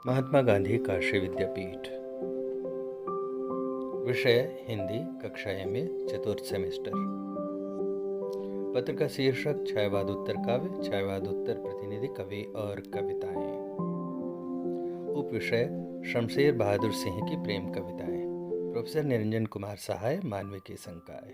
महात्मा गांधी काशी विद्यापीठ। विषय हिंदी, कक्षा एमए, चतुर्थ सेमेस्टर। पत्र का शीर्षक छायावाद उत्तर काव्य, छायावाद उत्तर प्रतिनिधि कवि और कविताएं। उपविषय शमशेर बहादुर सिंह की प्रेम कविताएं। प्रोफेसर निरंजन कुमार सहाय, मानविकी संकाय।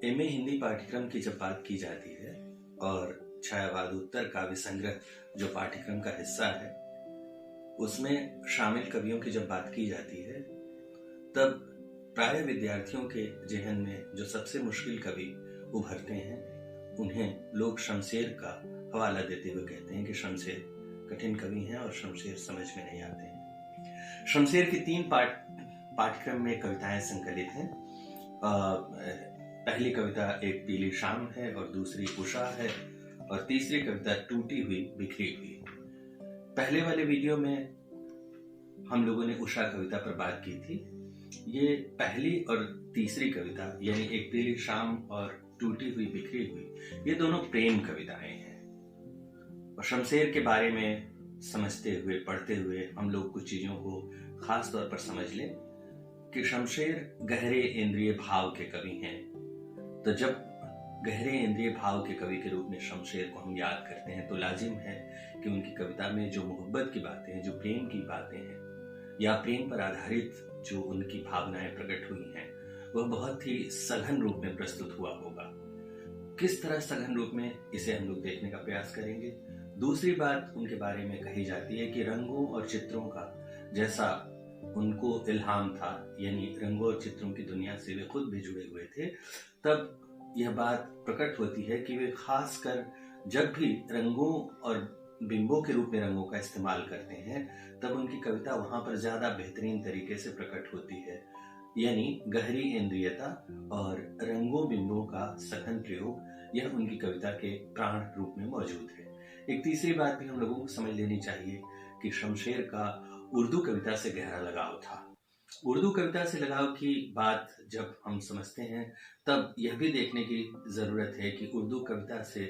एमए हिंदी पाठ्यक्रम की जब बात की जाती है और छायावाद उत्तर काव्य संग्रह जो पाठ्यक्रम का हिस्सा है उसमें शामिल कवियों की जब बात की जाती है तब प्राय विद्यार्थियों के जहन में जो सबसे मुश्किल कवि उभरते हैं उन्हें लोग शमशेर का हवाला देते हुए कहते हैं कि शमशेर कठिन कवि हैं और शमशेर समझ में नहीं आते हैं। शमशेर की 3 पाठ्यक्रम में कविताएं संकलित हैं। पहली कविता एक पीली शाम है और दूसरी उषा है और तीसरी कविता टूटी हुई बिखरी हुई। पहले वाले वीडियो में हम लोगों ने उषा कविता पर बात की थी। ये पहली और तीसरी कविता यानी एक पीली शाम और टूटी हुई बिखरी हुई ये दोनों प्रेम कविताएं हैं। और शमशेर के बारे में समझते हुए पढ़ते हुए हम लोग कुछ चीजों को खास तौर पर समझ लें कि शमशेर गहरे इंद्रिय भाव के कवि हैं। तो जब गहरे इंद्रिय भाव के कवि के रूप में शमशेर को हम याद करते हैं तो लाजिम है कि उनकी कविता में जो मोहब्बत की बातें हैं, जो प्रेम की बातें हैं या प्रेम पर आधारित जो उनकी भावनाएं प्रकट हुई हैं वह बहुत ही सघन रूप में प्रस्तुत हुआ होगा। किस तरह सघन रूप में, इसे हम लोग देखने का प्रयास करेंगे। दूसरी बात उनके बारे में कही जाती है कि रंगों और चित्रों का जैसा उनको इल्हाम था, यानी रंगों और चित्रों की दुनिया से वे खुद भी जुड़े हुए थे, तब यह बात प्रकट होती है कि वे खासकर जब भी रंगों और बिंबों के रूप में रंगों का इस्तेमाल करते हैं तब उनकी कविता वहां पर ज्यादा बेहतरीन तरीके से प्रकट होती है। यानी गहरी इंद्रियता और रंगों बिंबों का सघन प्रयोग यह उनकी कविता के प्राण रूप में मौजूद है। एक तीसरी बात भी हम लोगों को समझ लेनी चाहिए कि शमशेर का उर्दू कविता से गहरा लगाव था। उर्दू कविता से लगाव की बात जब हम समझते हैं तब यह भी देखने की जरूरत है कि उर्दू कविता से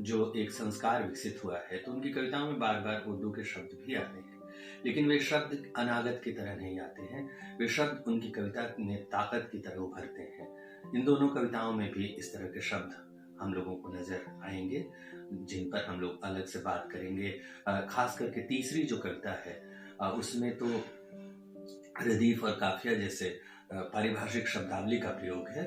जो एक संस्कार विकसित हुआ है तो उनकी कविताओं में बार बार उर्दू के शब्द भी आते हैं, लेकिन वे शब्द अनागत की तरह नहीं आते हैं। वे शब्द उनकी कविता में ताकत की तरह उभरते हैं। इन दोनों कविताओं में भी इस तरह के शब्द हम लोगों को नजर आएंगे जिन पर हम लोग अलग से बात करेंगे। खास करके तीसरी जो कविता है उसमें तो रदीफ और काफिया जैसे पारिभाषिक शब्दावली का प्रयोग है।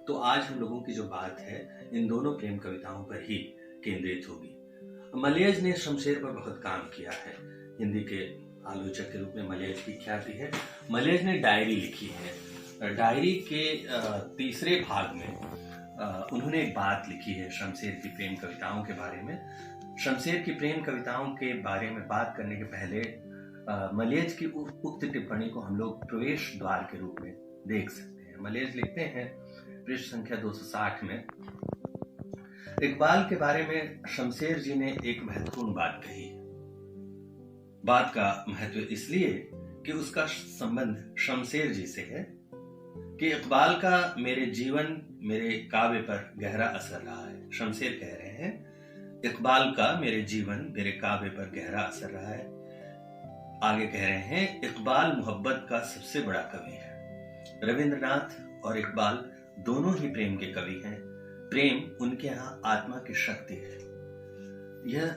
तो आज हम लोगों की जो बात है इन दोनों प्रेम कविताओं पर ही केंद्रित होगी। मलयज ने शमशेर पर बहुत काम किया है। हिंदी के आलोचक के रूप में मलयज की ख्याति है। मलयज ने डायरी लिखी है। डायरी के तीसरे भाग में उन्होंने एक बात लिखी है शमशेर की प्रेम कविताओं के बारे में। शमशेर की प्रेम कविताओं के बारे में बात करने के पहले मलयज की उक्त टिप्पणी को हम लोग प्रवेश द्वार के रूप में देख सकते हैं। मलयज लिखते हैं पृष्ठ संख्या 260 में, इकबाल के बारे में शमशेर जी ने एक महत्वपूर्ण बात कही। बात का महत्व इसलिए कि उसका संबंध शमशेर जी से है कि इकबाल का मेरे जीवन मेरे काव्य पर गहरा असर रहा है। शमशेर कह रहे हैं इकबाल का मेरे जीवन मेरे काव्य पर गहरा असर रहा है। आगे कह रहे हैं इकबाल मोहब्बत का सबसे बड़ा कवि है। रविंद्रनाथ और इकबाल दोनों ही प्रेम के कवि हैं। प्रेम उनके यहाँ आत्मा की शक्ति है। यह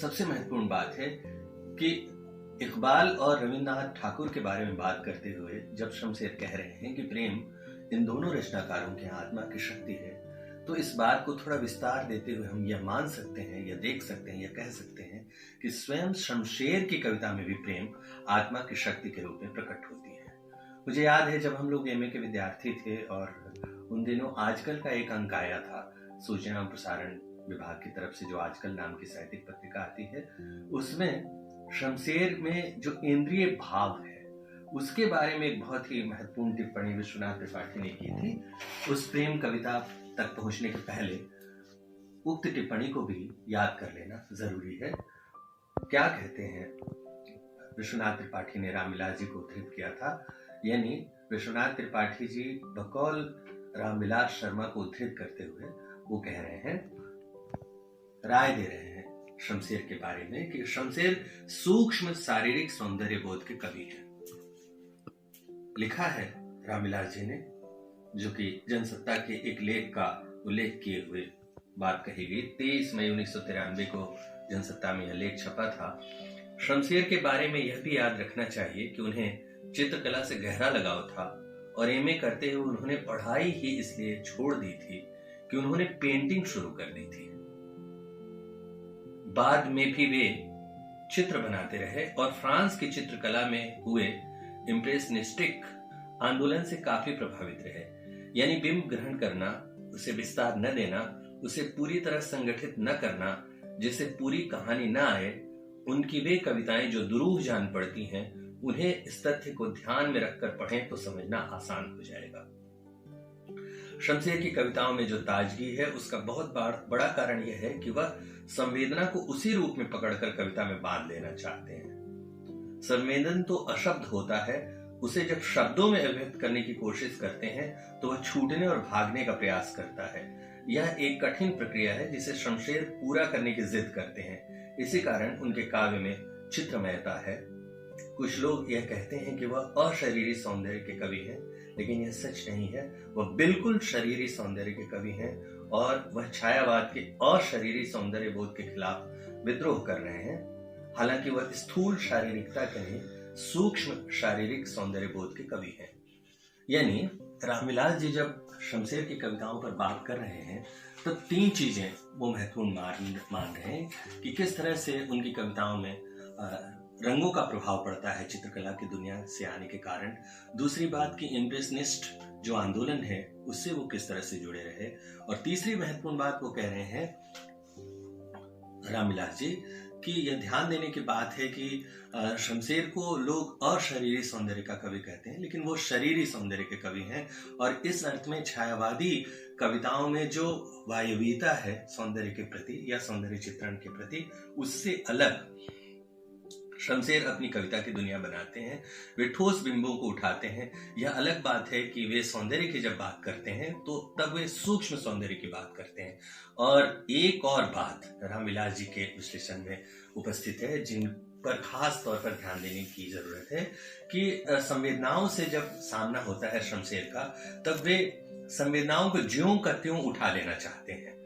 सबसे महत्वपूर्ण बात है कि इकबाल और रविंद्रनाथ ठाकुर के बारे में बात करते हुए जब शमशेर कह रहे हैं कि प्रेम इन दोनों रचनाकारों के यहाँ आत्मा की शक्ति है तो इस बात को थोड़ा विस्तार देते हुए हम यह मान सकते हैं या देख सकते हैं या कह सकते हैं कि स्वयं शमशेर की कविता में भी प्रेम आत्मा की शक्ति के रूप में प्रकट होती है। मुझे याद है जब हम लोग एमए के विद्यार्थी थे और उन दिनों आजकल का एक अंक आया था सूचना एवं प्रसारण विभाग की तरफ से जो आजकल नाम की साहित्यिक पत्रिका आती है, उसमें शमशेर में जो इंद्रिय भाव है उसके बारे में एक बहुत ही महत्वपूर्ण टिप्पणी विश्वनाथ त्रिपाठी ने की थी। उस प्रेम कविता तक पहुंचने के पहले उक्त टिप्पणी को भी याद कर लेना जरूरी है। क्या कहते हैं? विश्वनाथ त्रिपाठी ने रामविलास जी को उद्धृत किया था, यानी विश्वनाथ त्रिपाठी जी बकौल रामविलास शर्मा को उद्धृत करते हुए वो कह रहे हैं, राय दे रहे हैं शमशेर के बारे में कि शमशेर सूक्ष्म शारीरिक सौंदर्य बोध के कवि हैं। लिखा है रामविलास जी ने, जो कि जनसत्ता के एक लेख का उल्लेख किए हुए बात कही गई। 23 मई 1993 को जनसत्ता में यह लेख छपा था। शमशेर के बारे में यह भी याद रखना चाहिए कि उन्हें चित्रकला से गहरा लगाव था और एमए करते हुए उन्होंने पढ़ाई ही इसलिए छोड़ दी थी कि उन्होंने पेंटिंग शुरू कर दी थी। बाद में भी वे चित्र बनाते रहे और फ्रांस की चित्रकला में हुए इम्प्रेशनिस्टिक आंदोलन से काफी प्रभावित रहे। यानी बिंब ग्रहण करना, उसे विस्तार न देना, उसे पूरी तरह संगठित न करना, जिससे पूरी कहानी न आए, उनकी वे कविताएं जो दुरूह जान पड़ती हैं, उन्हें इस तथ्य को ध्यान में रखकर पढ़ें तो समझना आसान हो जाएगा। शमशेर की कविताओं में जो ताजगी है, उसका बहुत बड़ा कारण यह है कि वह संवेदना को उसी रूप में पकड़कर कविता में बांध लेना चाहते हैं। संवेदन तो अशब्द होता है, उसे जब शब्दों में अभिव्यक्त करने की कोशिश करते हैं तो वह छूटने और भागने का प्रयास करता है। यह एक कठिन प्रक्रिया है जिसे शमशेर पूरा करने की जिद करते हैं। इसी कारण उनके काव्य में चित्रमयता है। कुछ लोग यह कहते हैं कि वह अशरीरी सौंदर्य के कवि हैं, लेकिन यह सच नहीं है। वह बिल्कुल शरीरी सौंदर्य के कवि हैं और वह छायावाद के अशरीरी सौंदर्य बोध के खिलाफ विद्रोह कर रहे हैं। हालांकि वह स्थूल शारीरिकता के नहीं, सूक्ष्म शारीरिक सौंदर्य बोध के कवि हैं। यानी रामविलास जी जब शमशेर की कविताओं पर बात कर रहे हैं तो 3 चीजें वो महत्वपूर्ण मान रहे हैं कि किस तरह से उनकी कविताओं में रंगों का प्रभाव पड़ता है चित्रकला की दुनिया से आने के कारण। दूसरी बात कि इम्प्रेशनिस्ट जो आंदोलन है उससे वो किस तरह से जुड़े रहे। और तीसरी महत्वपूर्ण बात वो कह रहे हैं रामविलास जी कि यह ध्यान देने की बात है कि शमशेर को लोग अशरीरी सौंदर्य का कवि कहते हैं, लेकिन वो शरीरी सौंदर्य के कवि हैं। और इस अर्थ में छायावादी कविताओं में जो वायवीयता है सौंदर्य के प्रति या सौंदर्य चित्रण के प्रति, उससे अलग शमशेर अपनी कविता की दुनिया बनाते हैं। वे ठोस बिंबों को उठाते हैं। यह अलग बात है कि वे सौंदर्य की जब बात करते हैं तो तब वे सूक्ष्म सौंदर्य की बात करते हैं। और एक और बात रामविलास जी के विश्लेषण में उपस्थित है, जिन पर खास तौर पर ध्यान देने की जरूरत है कि संवेदनाओं से जब सामना होता है शमशेर का, तब वे संवेदनाओं को ज्यों का त्यों उठा लेना चाहते हैं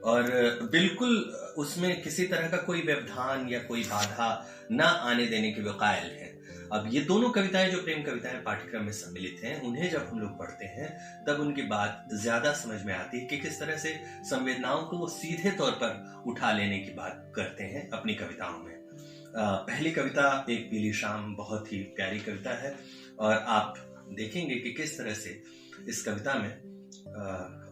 और बिल्कुल उसमें किसी तरह का कोई व्यवधान या कोई बाधा न आने देने के वे कायल हैं। अब ये दोनों कविताएं जो प्रेम कविताएं पाठ्यक्रम में सम्मिलित हैं, उन्हें जब हम लोग पढ़ते हैं तब उनकी बात ज्यादा समझ में आती है कि किस तरह से संवेदनाओं को वो सीधे तौर पर उठा लेने की बात करते हैं अपनी कविताओं में। पहली कविता एक पीली शाम बहुत ही प्यारी कविता है और आप देखेंगे कि किस तरह से इस कविता में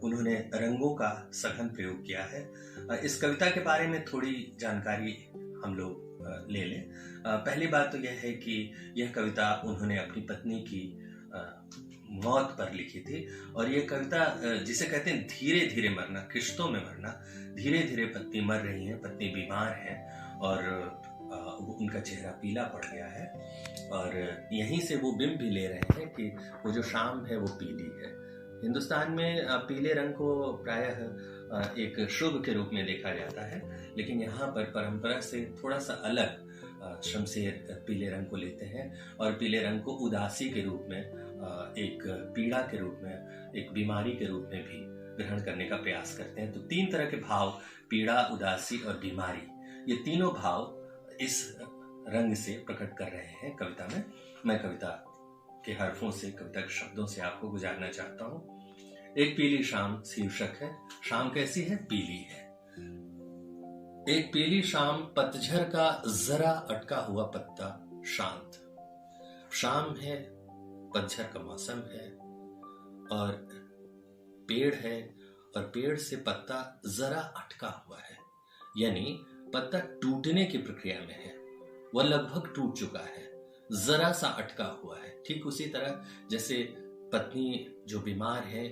उन्होंने रंगों का सघन प्रयोग किया है। इस कविता के बारे में थोड़ी जानकारी हम लोग ले लें। पहली बात तो यह है कि यह कविता उन्होंने अपनी पत्नी की मौत पर लिखी थी और यह कविता जिसे कहते हैं धीरे धीरे मरना, किश्तों में मरना। धीरे धीरे पत्नी मर रही है, पत्नी बीमार है और उनका चेहरा पीला पड़ गया है और यहीं से वो बिंब भी ले रहे हैं कि वो जो शाम है वो पीली है। हिंदुस्तान में पीले रंग को प्रायः एक शुभ के रूप में देखा जाता है, लेकिन यहाँ पर परंपरा से थोड़ा सा अलग शमशेर पीले रंग को लेते हैं और पीले रंग को उदासी के रूप में, एक पीड़ा के रूप में, एक बीमारी के रूप में भी ग्रहण करने का प्रयास करते हैं। तो 3 तरह के भाव, पीड़ा, उदासी और बीमारी, ये तीनों भाव इस रंग से प्रकट कर रहे हैं कविता में। मैं कविता के हरफों से, कविता के शब्दों से आपको गुजारना चाहता हूं। एक पीली शाम शीर्षक है। शाम कैसी है? पीली है। एक पीली शाम, पतझड़ का जरा अटका हुआ पत्ता शांत। शाम है, पतझड़ का मौसम है और पेड़ है और पेड़ से पत्ता जरा अटका हुआ है, यानी पत्ता टूटने की प्रक्रिया में है। वह लगभग टूट चुका है, जरा सा अटका हुआ है। ठीक उसी तरह जैसे पत्नी जो बीमार है,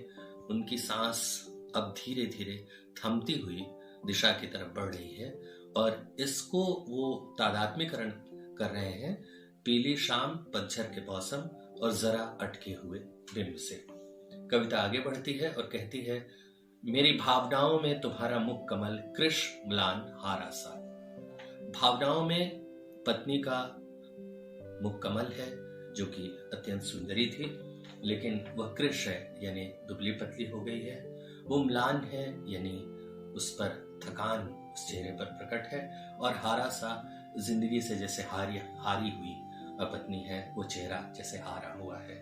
उनकी सांस अब धीरे धीरे थमती हुई दिशा की तरफ बढ़ रही है और इसको वो तादात्म्यकरण कर रहे हैं पीली शाम, पतझड़ के मौसम और जरा अटके हुए बिंब से। कविता आगे बढ़ती है और कहती है, मेरी भावनाओं में तुम्हारा मुख कमल कृश म्लान हारा सा। भावनाओं में पत्नी का मुख कमल है जो कि अत्यंत सुंदरी थी, लेकिन वह कृश है यानी दुबली पतली हो गई है। वो म्लान है यानी उस पर थकान उस चेहरे पर प्रकट है, और हारा सा जिंदगी से जैसे हारी हुई पत्नी है, वो चेहरा जैसे हारा हुआ है।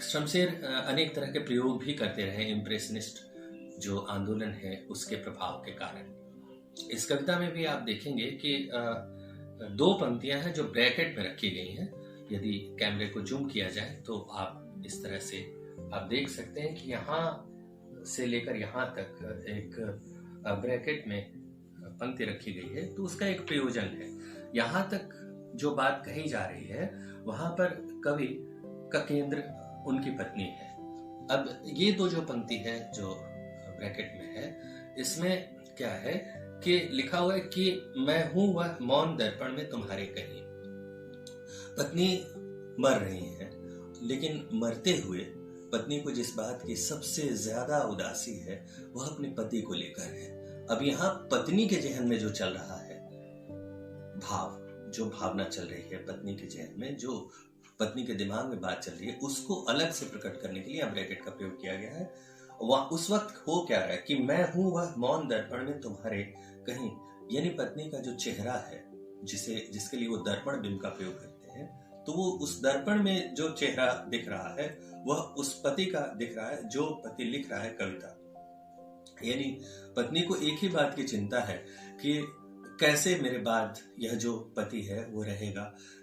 शमशेर अनेक तरह के प्रयोग भी करते रहे इम्प्रेशनिस्ट जो आंदोलन है उसके प्रभाव के कारण। इस कविता में भी आप देखेंगे कि दो पंक्तियां हैं जो ब्रैकेट में रखी गई हैं। यदि कैमरे को जूम किया जाए तो आप इस तरह से आप देख सकते हैं कि यहाँ से लेकर यहाँ तक एक ब्रैकेट में पंक्ति रखी गई है, तो उसका एक प्रयोजन है। यहाँ तक जो बात कही जा रही है वहां पर कवि का केंद्र उनकी पत्नी है। अब ये दो जो पंक्ति है जो ब्रैकेट में है, इसमें क्या है कि लिखा हुआ है कि मैं हूं वह मौन दर्पण में तुम्हारे कहीं। पत्नी मर रही है, लेकिन मरते हुए पत्नी को जिस बात की सबसे ज्यादा उदासी है वह अपने पति को लेकर है। अब यहाँ पत्नी के जहन में जो चल रहा है जो भावना चल रही है पत्नी के जहन में, जो पत्नी के दिमाग में बात चल रही है, उसको अलग से प्रकट करने के लिए यहाँ ब्रैकेट का प्रयोग किया गया है। वह उस वक्त हो क्या रहा है कि मैं हूं वह मौन दर्पण में तुम्हारे कहीं, यानी पत्नी का जो चेहरा है जिसके लिए वो दर्पण बिंब का प्रयोग करते हैं, तो वो उस दर्पण में जो चेहरा दिख रहा है वह उस पति का दिख रहा है जो पति लिख रहा है कविता। यानी पत्नी को एक ही बात की चिंता है कि कैसे मेरे बाद यह जो पति है वो रहेगा,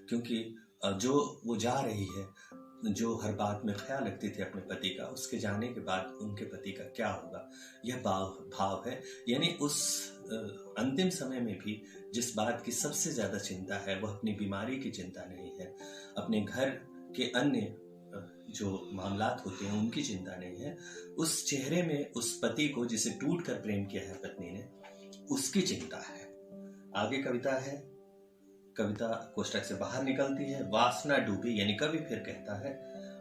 क्योंकि जो वो जा रही है, जो हर बात में ख्याल रखती थी अपने पति का, उसके जाने के बाद उनके पति का क्या होगा, यह भाव है। यानी उस अंतिम समय में भी जिस बात की सबसे ज्यादा चिंता है वह अपनी बीमारी की चिंता नहीं है, अपने घर के अन्य जो मामलात होते हैं उनकी चिंता नहीं है, उस चेहरे में उस पति को जिसे टूट कर प्रेम किया है पत्नी ने, उसकी चिंता है। आगे कविता है, कविता कोष्टक से बाहर निकलती है। वासना डूबी, यानी कवि फिर कहता है,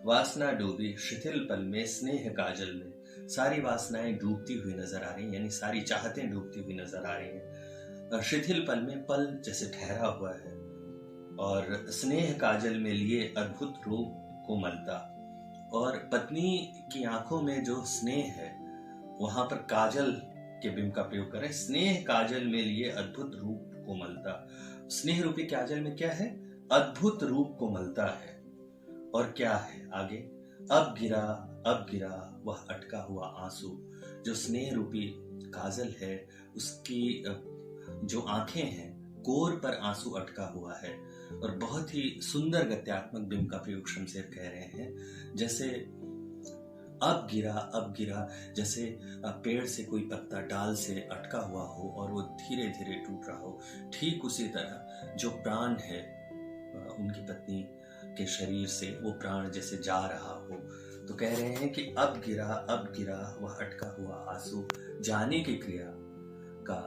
वासना डूबी शिथिल पल में स्नेह काजल में। सारी वासनाएं डूबती हुई नजर आ रही हैं, यानी सारी चाहतें डूबती हुई नजर आ रही हैं। शिथिल पल में, पल जैसे ठहरा हुआ है, और स्नेह काजल में लिए अद्भुत रूप कोमलता। और पत्नी की आंखों में जो स्नेह है वहां पर काजल के बिंब का प्रयोग करें। स्नेह काजल में लिए अद्भुत रूप कोमलता। स्नेह रूपी काजल में क्या है? अद्भुत रूप कोमलता है। और क्या है आगे? अब गिरा वह अटका हुआ आंसू। जो स्नेह रूपी काजल है उसकी जो आंखें हैं, कोर पर आंसू अटका हुआ है। और बहुत ही सुंदर गद्यात्मक बिंब का प्रयोग शमशेर कह रहे हैं, जैसे अब गिरा, जैसे पेड़ से कोई पत्ता डाल से अटका हुआ हो और वो धीरे धीरे टूट रहा हो। ठीक उसी तरह जो प्राण है उनकी पत्नी के शरीर से, वो प्राण जैसे जा रहा हो, तो कह रहे हैं कि अब गिरा वह अटका हुआ आंसू। जाने की क्रिया का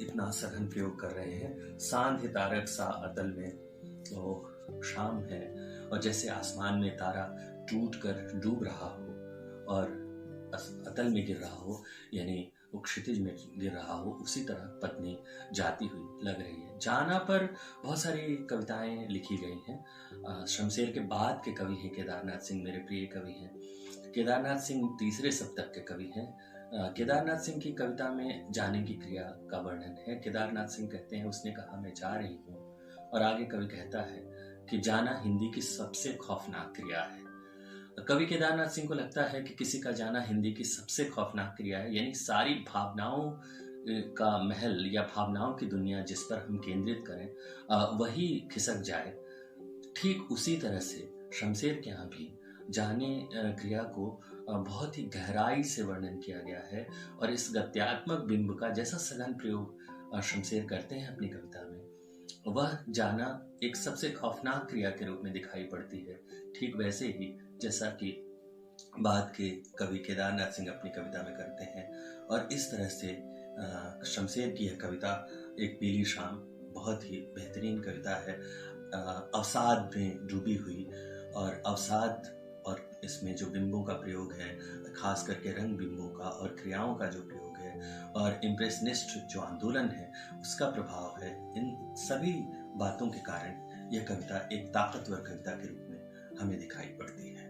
इतना सघन प्रयोग कर रहे हैं। सांध्य तारक सा अतल में, तो शाम है और जैसे आसमान में तारा टूट कर डूब रहा हो और अतल में गिर रहा हो, यानी वो क्षितिज में गिर रहा हो, उसी तरह पत्नी जाती हुई लग रही है। जाना पर बहुत सारी कविताएं लिखी गई हैं। शमशेर के बाद के कवि हैं केदारनाथ सिंह, मेरे प्रिय कवि हैं। केदारनाथ सिंह तीसरे सप्तक के कवि हैं। केदारनाथ सिंह की कविता में जाने की क्रिया का वर्णन है। केदारनाथ सिंह कहते हैं, उसने कहा मैं जा रही हूँ, और आगे कवि कहता है कि जाना हिंदी की सबसे खौफनाक क्रिया है। कवि केदारनाथ सिंह को लगता है कि किसी का जाना हिंदी की सबसे खौफनाक क्रिया है, यानी सारी भावनाओं का महल या भावनाओं की दुनिया जिस पर हम केंद्रित करें वही खिसक जाए। ठीक उसी तरह से शमशेर के यहाँ भी जाने क्रिया को बहुत ही गहराई से वर्णन किया गया है, और इस गद्यात्मक बिंब का जैसा सघन प्रयोग शमशेर करते हैं अपनी कविता में, वह जाना एक सबसे खौफनाक क्रिया के रूप में दिखाई पड़ती है। ठीक वैसे ही जैसा कि बाद के कवि केदारनाथ सिंह अपनी कविता में करते हैं। और इस तरह से शमशेर की यह कविता एक पीली शाम बहुत ही बेहतरीन कविता है। अवसाद में डूबी हुई और अवसाद और इसमें जो बिंबों का प्रयोग है, खास करके रंग बिंबों का और क्रियाओं का जो प्रयोग है और इम्प्रेशनिस्ट जो आंदोलन है उसका प्रभाव है, इन सभी बातों के कारण यह कविता एक ताकतवर कविता के रूप में हमें दिखाई पड़ती है।